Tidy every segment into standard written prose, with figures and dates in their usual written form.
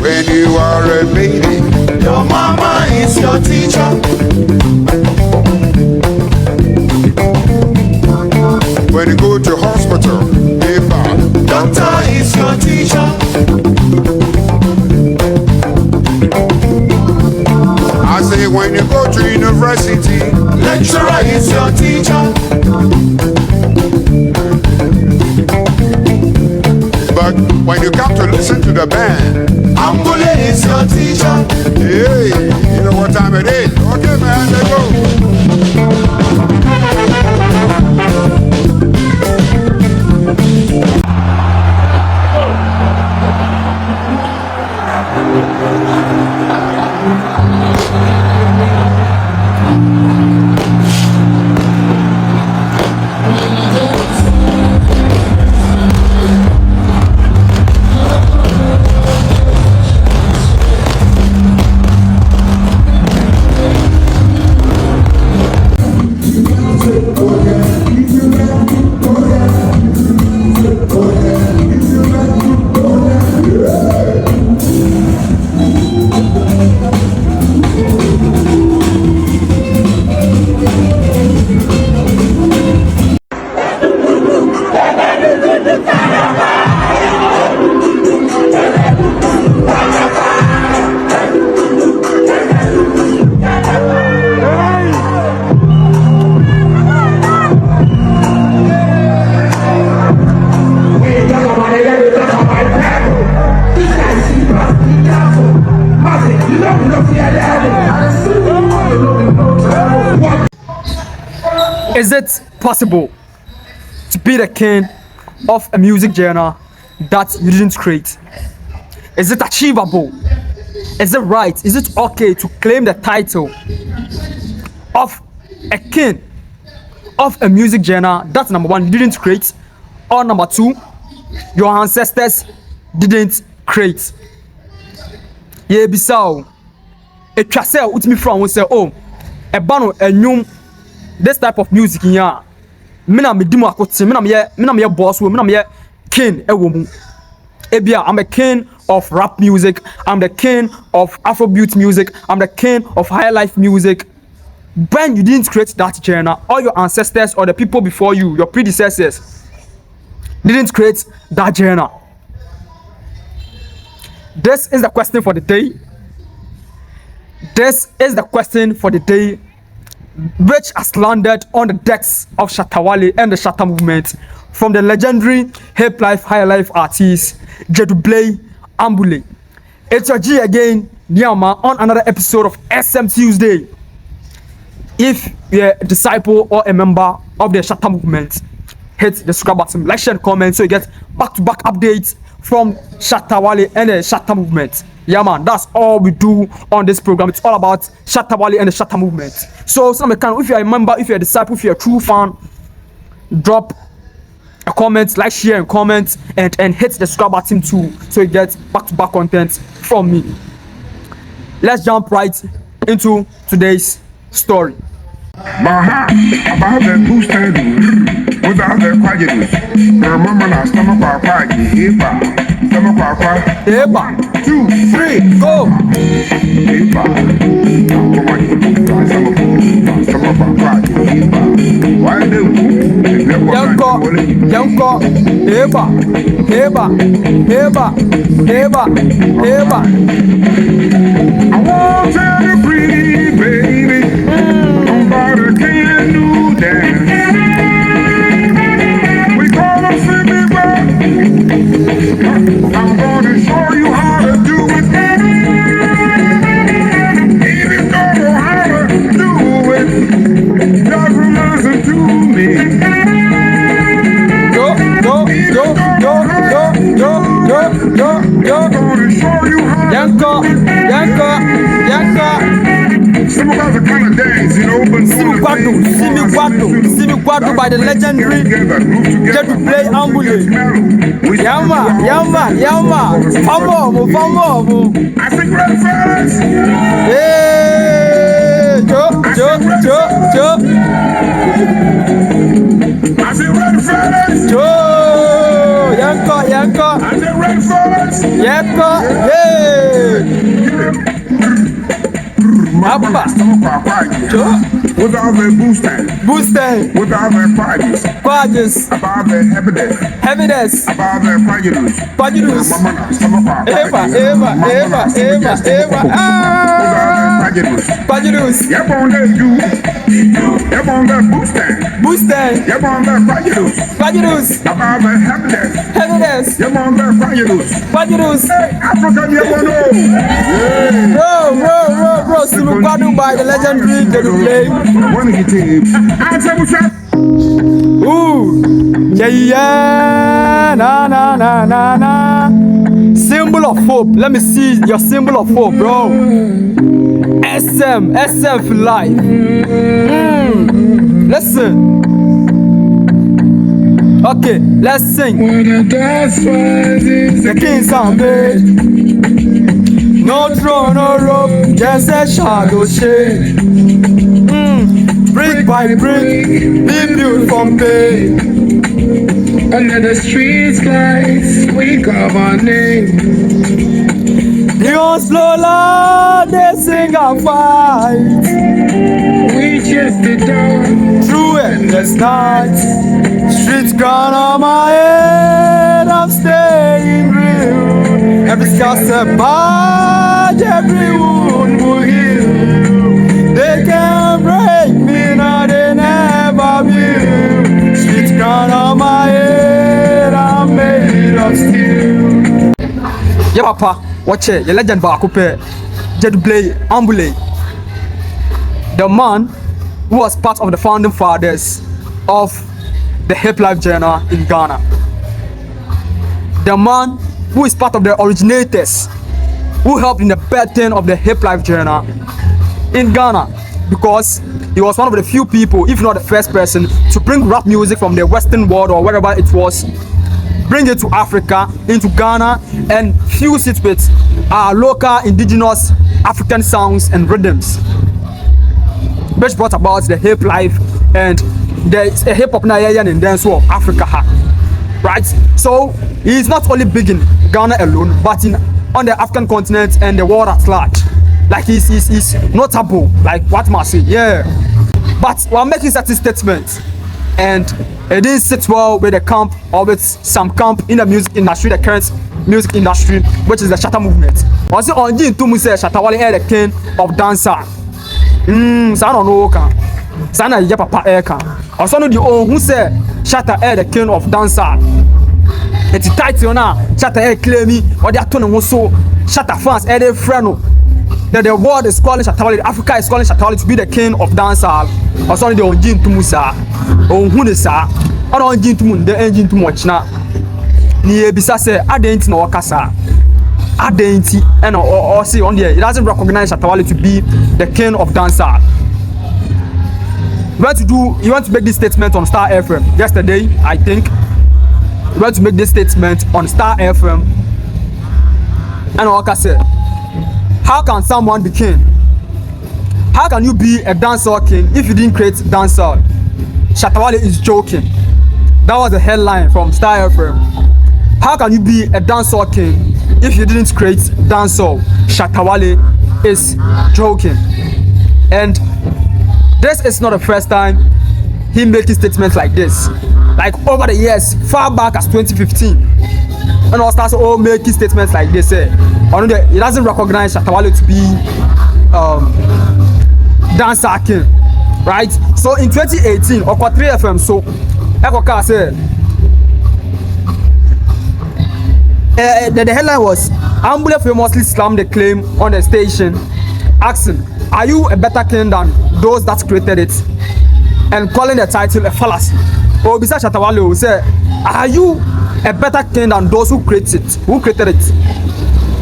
when you are a baby. Your mama is your teacher. When you go to hospital, doctor is your teacher. I say when you go to university, lecturer is your teacher. But when you come to listen to the band, Ambolley is your teacher. Hey, you know what time it is? Okay, man, let's go. Is it possible to be the king of a music genre that you didn't create? Is it achievable? Is it right? Is it okay to claim the title of a king of a music genre that, number one, you didn't create, or number two, your ancestors didn't create? Yeah, bisao. A trasel with me from will say, oh, a bano a new this type of music in ya. Mina me dimu akoti, mina me boss, mina me king a woman. Ebia, I'm a king of rap music, I'm the king of Afrobeat music, I'm the king of high life music. When you didn't create that genre, all your ancestors or the people before you, your predecessors, didn't create that genre. This is the question for the day. This is the question for the day, which has landed on the decks of Shatta Wale and the Shatta movement from the legendary hip life, high life artist Gyedu-Blay Ambuolley. It's your G again, Nyama, on another episode of SM Tuesday. If you're a disciple or a member of the Shatta movement, hit the subscribe button, like, share, and comment so you get back-to-back updates from Shatta Wale and the Shatta movement. Yeah, man, that's all we do on this program. It's all about Shatta Wale and the Shatta movement. So, if you're a member, if you're a disciple, if you're a true fan, drop a comment, like, share, and comment, and hit the subscribe button too, so you get back-to-back content from me. Let's jump right into today's story. About the boosted without the quiet. Remember last time about quiet. Eba, 2, 3, go. Yanko, Eba. I want to breathe, baby. Nobody can do that. We call them simply back. I'm gonna show you how to do it. Even don't know how to do it. Just listen to me. Go. I'm gonna show you how to Yanko. Some of us are kind of dance, you know, but Simi Guadu by the legendary Gyedu-Blay Ambuolley. Yama. Famo. I think right first. Hey, Joe. I said right first. Joe, Yanko. I said right first. Yanko, hey. Abba. Stomach quiet. Without the boosting. Without the Quadges. About the Heaviness. About the Pajudus. Eva. Pajudus. Yep on the boosting. Yep on the Pajudus. About the Heaviness. Yep on the Pajudus. African Bro. Sulubadu by the legendary Gyedu-Blay. Ooh. Yeah. Na. Symbol of hope. Let me see your symbol of hope, bro. SM for life. Listen. Okay, let's sing. The king's are made. No throne, no rope, just a shadow shade. Brick by brick, be built from pain. Under the streets lights, we carve our name. The guns blow loud, they sing and fight. We chase the dawn Through endless nights, streets crown on my head, I'm staying real. Every scar step badge, every wound will heal. They can't break me, now they never will. Streets crown on my head, I'm made of steel. Yeah, Papa, watch it, your legend back up here. Gyedu-Blay Ambuolley, the man who was part of the founding fathers of the hip life genre in Ghana. The man who is part of the originators who helped in the birthing of the hip life genre in Ghana, because he was one of the few people, if not the first person, to bring rap music from the Western world or wherever it was, bring it to Africa, into Ghana, and fuse it with our local indigenous African sounds and rhythms, which brought about the hip life and the hip hop Nigerian and dancehall of Africa, right? So he's not only big in Ghana alone, but on the African continent and the world at large. Like he's notable, like what must say, yeah. But we're making certain statements, and it didn't sit well with the camp or with some camp in the music industry, the current music industry, which is the Shatta movement. Also, on Jin Tumu said Shatta Wale the king of dancehall. So I don't know. Sana ya papa eka. Also no the who say Shatta the king of dancehall. It's title na Shatta claim me or they turn on so Shatta fans they friend that the world is calling Shatta Wale, Africa is calling Shatta Wale to be the king of dancehall. Also the on Jin Tumu sa who ne sa on Jin Tumu the engine too much na ni ebisa say adenti na wakasa adenti and or see on there, it doesn't recognize Shatta Wale to be the king of dancehall. You want to make this statement on Star FM yesterday, I think. You want to make this statement on Star FM. And Oka said, how can someone be king? How can you be a dancehall king if you didn't create dancehall? Shatta Wale is joking. That was the headline from Star FM. How can you be a dancehall king if you didn't create dancehall? Shatta Wale is joking. And this is not the first time he making statements like this. Like over the years, far back as 2015, and all starts all making statements like this. He doesn't recognize Shatta Wale to be dancehall king, right? So in 2018, Okwa 3 FM, so Ekoka said the headline was Ambolley famously slammed the claim on the station, asking, "Are you a better king than those that created it?" and calling the title a fallacy. Or besides Shatta Wale will say, "Are you a better king than those who created it?"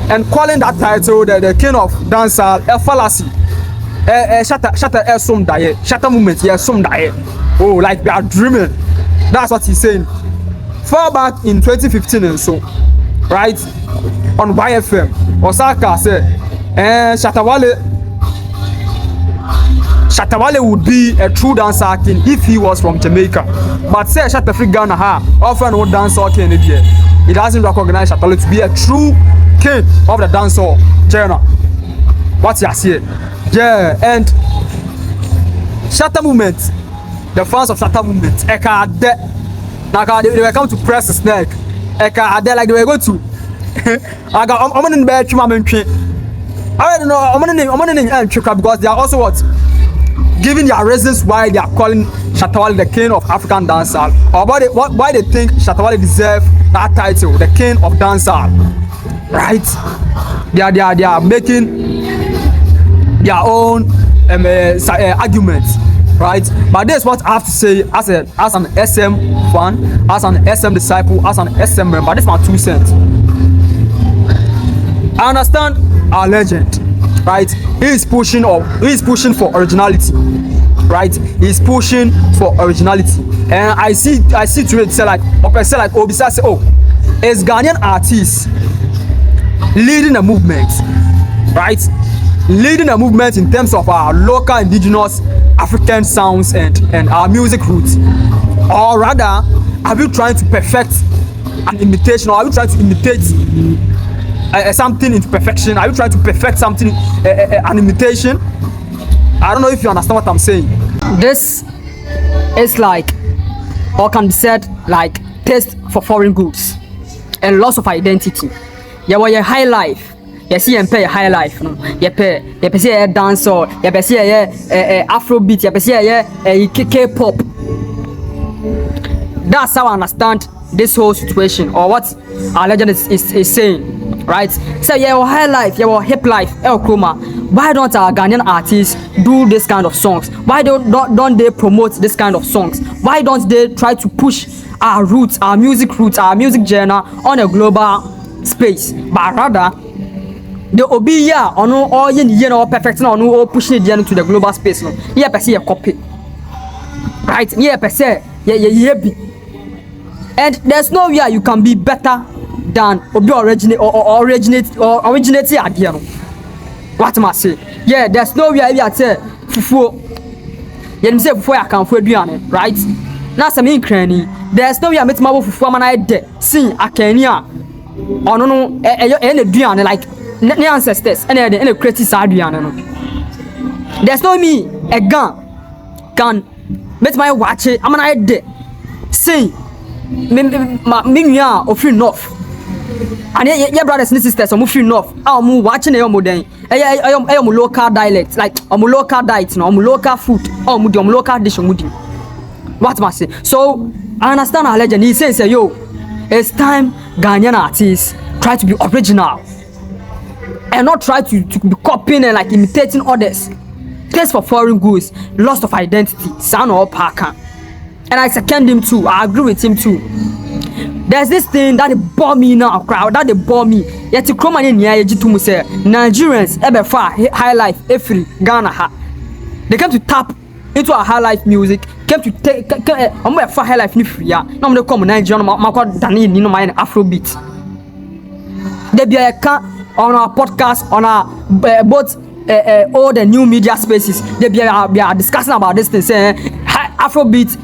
and calling that title the king of dancehall a fallacy. Shatta some diet, Shatta movement, yeah, some diet. Oh, like we are dreaming. That's what he's saying. Far back in 2015 and so, right, on YFM, Osaka said, Shatta Wale would be a true dancehall king if he was from Jamaica. But say Shatta Free Ghana often no dancehall king in here. He doesn't recognize Shatta Wale to be a true king of the dancehall genre. What's your say? Yeah, and Shatta movement, the fans of Shatta movement, they were come to press his neck. Like they were going to. I got I'm in bed. I don't know. I'm in because they are also what giving their reasons why they are calling Shatta Wale the king of African dancehall, or why they think Shatta Wale deserve that title, the king of dancehall. Right? They are making their own arguments. Right? But this is what I have to say as an SM fan, as an SM disciple, as an SM member. This is my 2 cents. I understand our legend, right? He is pushing for originality, right? He's pushing for originality, and I see to it say like Obisa say, oh, is Ghanaian artists leading a movement, right? Leading a movement in terms of our local indigenous African sounds and our music roots, or rather, are we trying to perfect an imitation, or are we trying to imitate something into perfection? Are you trying to perfect something, an imitation? I don't know if you understand what I'm saying. This is like, or can be said like, taste for foreign goods and loss of identity. Yeah, well, your high life. You see, and pay a high life. No, you pay a dancer. You pay a Afrobeat. You pay a K-pop. That's how I understand this whole situation, or what our legend is saying, right? So your high life, your hip life, El Chroma. Why don't our Ghanaian artists do this kind of songs? Why don't they promote this kind of songs? Why don't they try to push our roots, our music roots, our music genre on a global space? But rather, the obiya or no all yen or perfect no or pushing it into the global space. No, yeah, per se a copy, right? Yeah, per se, yeah. And there's no way you can be better than obi originating idea. No, what am I say? Yeah, there's no way you say fufu. You say fufu I can fufu, right? Now some in cranny. There's no way I met my fufu man I de sing a Kenya. Or no, any like. Ne ancestors and the creative Adriana. There's no me a gun can make my watch it. I'm an idea. Say me of free north. And your brothers and sisters are moving north. I'm watching a modern. I am local dialect, like I'm local diet, no, I'm local food, I'm local dish. What must I say? So I understand our legend. He says, yo, it's time Ghanaian artists try to be original. And not try to be copying and like imitating others. Taste for foreign goods, loss of identity, sound or parker. And I second him too. I agree with him too. There's this thing that they bore me now, crowd. That they bore me. Yet to come in here, you say Nigerians ever far high life, every Ghana. They came to tap into our high life music. Came to take. I'm going for high life new free. Yeah, now I'm going to come Nigerian. My God, Danny, you know my Afrobeat. They be a on our podcast, on our both old and new media spaces, we are discussing about this thing, saying Afrobeat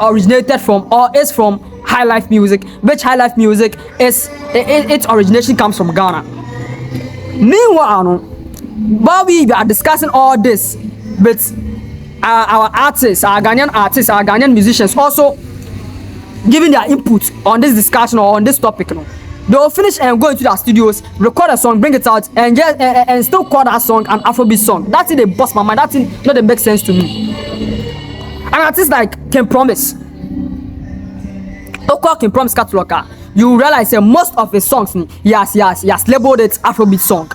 originated from or is from high life music, which high life music is its origination comes from Ghana. Meanwhile, while we are discussing all this, but our artists, our Ghanaian musicians also giving their input on this discussion or on this topic, you know. They will finish and go into their studios, record a song, bring it out, and just and still call that song an Afrobeat song. That's it. They bust my mind. That's it. Not that makes sense to me. An artist like Can Promise, Can Promise catalog, you realize that most of his songs, he has labeled it Afrobeat song.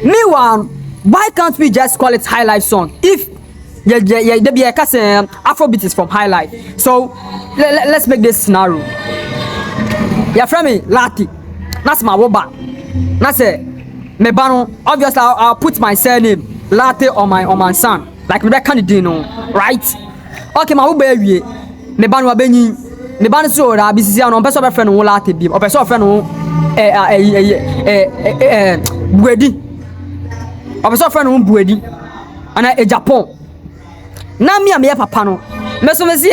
Meanwhile, why can't we just call it High Life song? If Afrobeat is from High Life, so let's make this scenario. Yeah, from me, Lati. That's my woba. That's it. Me bano. Obviously, I'll put my surname Lati on my son. Like me candidate, no, right? Okay, my woba we. Me bano abeni. Me bano so da bisisi ano. Person friend no Lati bi. Person friend no Buedi. Person friend no Buedi. Ana Japan. Na me am papa no. Me so me see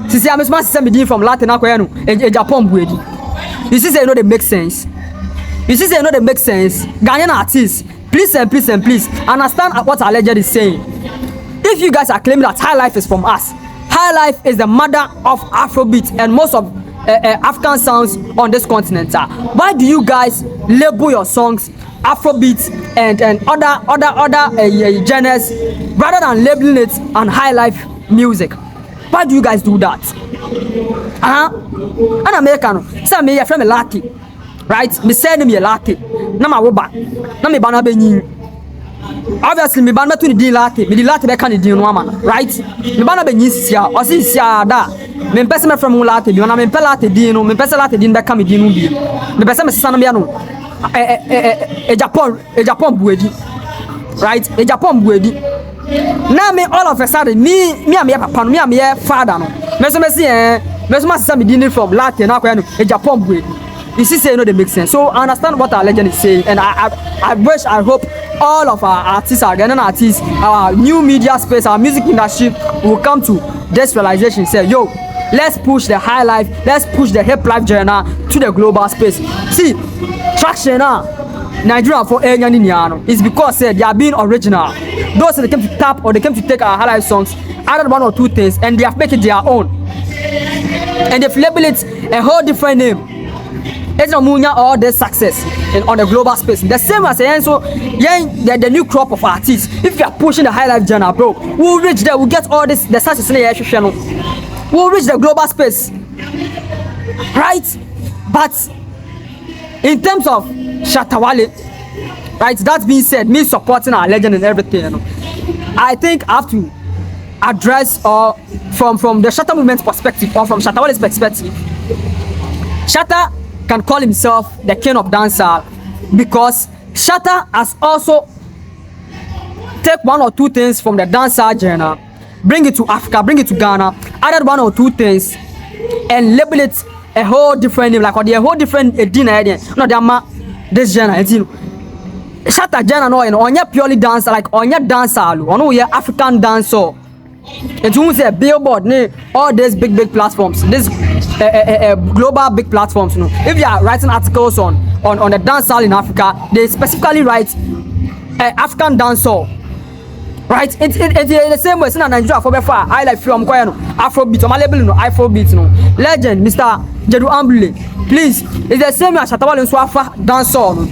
sisi am so ma sisi me din from Lati na koya no. Japan Buedi. You see, they know they make sense. Ghanaian artists please understand what our legend is saying. If you guys are claiming that Highlige is from us, Highlige is the mother of Afrobeat and most of African sounds on this continent. Why do you guys label your songs Afrobeat and other genres rather than labeling it on Highlige music? Why do you guys do that? An American, say me from a lucky, right? Me say me a lucky. Na ma woba, na me bana benyi. Obviously, me bana to the lucky. Me the lucky be can the no man, right? Me bana benyi sia, o si sia da. Me pese me from lucky, me na me pela te di no, me pese lucky di be can me di no bi. Me pese me sisa no bia no. Japan buedi, right? Japan buedi. Now me all of a sudden me am your papa, me am your father no. Me so me see me so say me di from Latin na kwa no Japan buedi. You see, say no, they make sense. So I understand what our legend is saying, and I wish, I hope all of our artists, our Ghanaian artists, our new media space, our music industry will come to this realization. Say, yo, let's push the high life, let's push the hip life genre to the global space. See, traction now, Nigeria for Niano is because they are being original. Those that came to tap or they came to take our high life songs, added one or two things, and they have made it their own, and they've labeled it a whole different name. It's not all this success on the global space. The same as the new crop of artists. If you are pushing the high life genre, bro, we'll reach there. We'll get all this the success in the channel. We'll reach the global space, right? But in terms of Shatta Wale, right? That being said, me supporting our legend and everything, I think I have to address from the Shatta movement perspective or from Shatta Wale's perspective. Shatta can call himself the king of dancehall because Shatta has also take one or two things from the dancehall genre, bring it to Africa, bring it to Ghana, added one or two things and label it a whole different name, like a whole different idea. No, this genre, Shatta genre no, on your purely dance, like on your dancehall, on your African dancehall. It won't say Billboard, all these big platforms, this global big platforms. If you are writing articles on the dancehall in Africa, they specifically write African dancehall, right? It's the same way. Since Nigeria for before, I like film Afrobeat. I'm labelling Afrobeat. Legend, Mr. Gyedu-Blay Ambuolley. Please, it's the same as Shatta Wale and Swafa dancehall.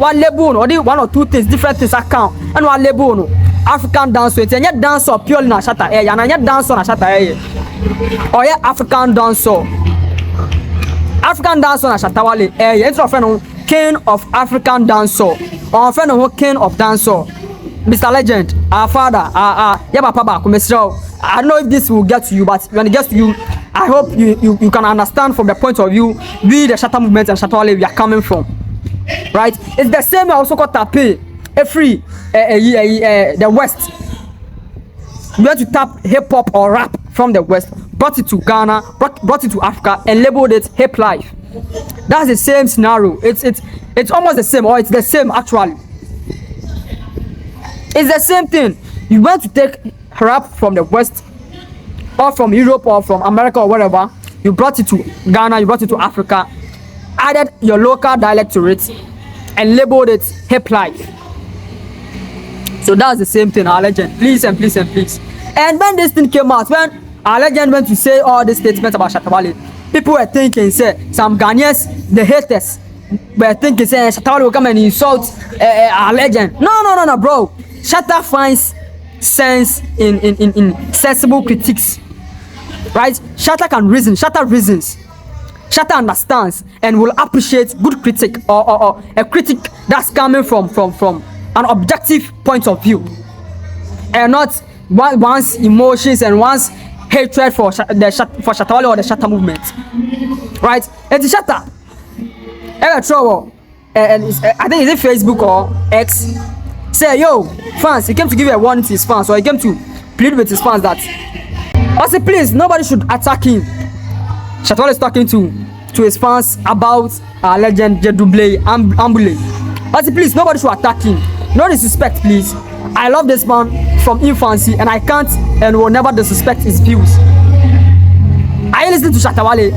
One label, or one or two things, different things account, and one label. African dancehall, it's a dancehall purely na Shatta and a dancehall na Shatta or yeah, African dancehall na Shatta Wale it's a friend king of African dancehall or friend of king of dancehall. Mr. Legend, our father, yeah, papa, I don't know if this will get to you, but when it gets to you, I hope you can understand from the point of view we the Shatta movement and Shatta Wale we are coming from, right? It's the same. I also got tapping free the West. We want to tap hip hop or rap from the West, brought it to Ghana, brought it to Africa, and labeled it hip life. That's the same scenario. It's almost the same, or it's the same actually. It's the same thing. You want to take rap from the West, or from Europe, or from America, or whatever. You brought it to Ghana, you brought it to Africa, added your local dialect to it, and labeled it hip life. So that's the same thing, our legend. Please. And when this thing came out, when our legend went to say all these statements about Shatta Wale, people were thinking, say, some Ghanaians, the haters, were thinking, say, Shatta Wale will come and insult our legend. No, bro. Shatta finds sense in sensible critiques, right? Shatta can reason. Shatta reasons. Shatta understands and will appreciate good critic or a critic that's coming from an objective point of view, and not one's emotions and one's hatred for Shatta Wale or the Shatta movement, right? And the Shatta, trouble, and I think is it Facebook or X, say, yo, fans, he came to give a warning to his fans, or he came to plead with his fans that, I say, please, nobody should attack him. Shatta Wale is talking to his fans about our legend Gyedu-Blay Ambuolley. I say, please, nobody should attack him. No disrespect, please. I love this man from infancy, and I can't and will never disrespect his views. Are you listening to Shatta Wale?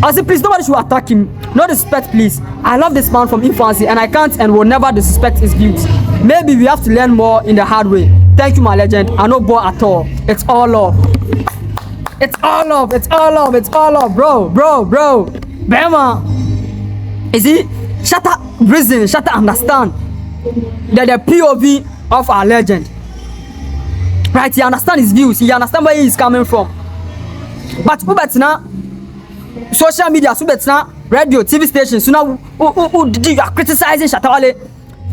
I said, please, nobody should attack him. No disrespect, please. I love this man from infancy, and I can't and will never disrespect his views. Maybe we have to learn more in the hard way. Thank you, my legend. I no bore at all. It's all love. It's all love. It's all love. It's all love, bro. Bema. You see, Shatta reason, Shatta understand that the POV of our legend. Right? He understand his views. He understand where he is coming from. But now, social media, radio, TV stations, so now you are criticizing Shatta Wale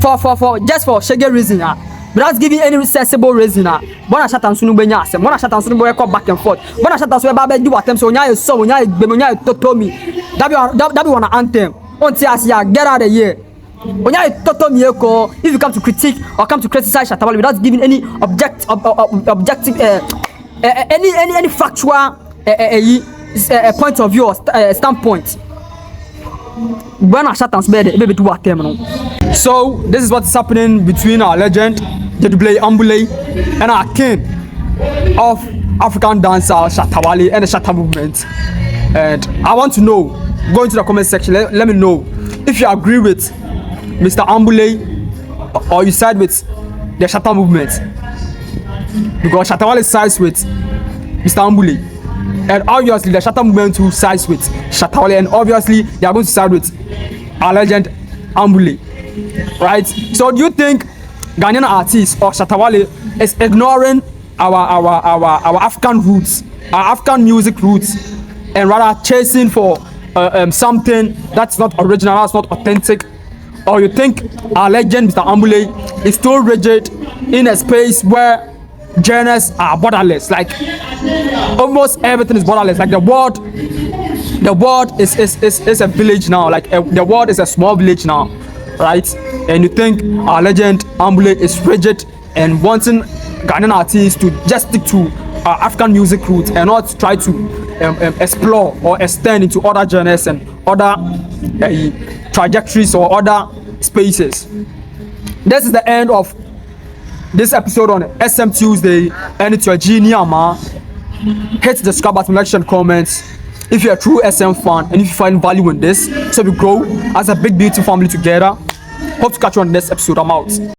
for just for shaggy reason, without giving any sensible reason. Bona Shatta Sunu benya asem, bona Shatta Sunu boy back and forth. Bona Shatta Sunu ba do attempt so nya so nya bemonya totomi. That be one anthem. Onti asia get out of here. Onya totomi eko. If you come to critique or come to criticize Shatta Wale without giving any objective any factual point of view or standpoint. So this is what's happening between our legend Gyedu-Blay Ambuolley and our king of African dancehall Shatta Wale and the Shatta movement. And I want to know, go into the comment section, let me know if you agree with Mr. Ambolley or you side with the Shatta movement, because Shatta Wale sides with Mr. Ambolley. And obviously the Shatta movement who sides with Shatta Wale, and obviously they are going to side with our legend Ambolley, right? So do you think Ghanaian artists or Shatta Wale is ignoring our African roots, our African music roots, and rather chasing for something that's not original, that's not authentic? Or you think our legend Mr. Ambolley is still rigid in a space where genres are borderless? Like almost everything is borderless. Like the world is a village now. Like the world is a small village now, right? And you think our legend Ambolley is rigid and wanting Ghanaian artists to just stick to our African music roots and not try to explore or extend into other genres and other trajectories or other spaces. This is the end of this episode on SM Tuesday, and it's your genius, man. Hit the subscribe button, like, share, and comments if you're a true SM fan and if you find value in this, so we grow as a big beautiful family together. Hope to catch you on the next episode. I'm out.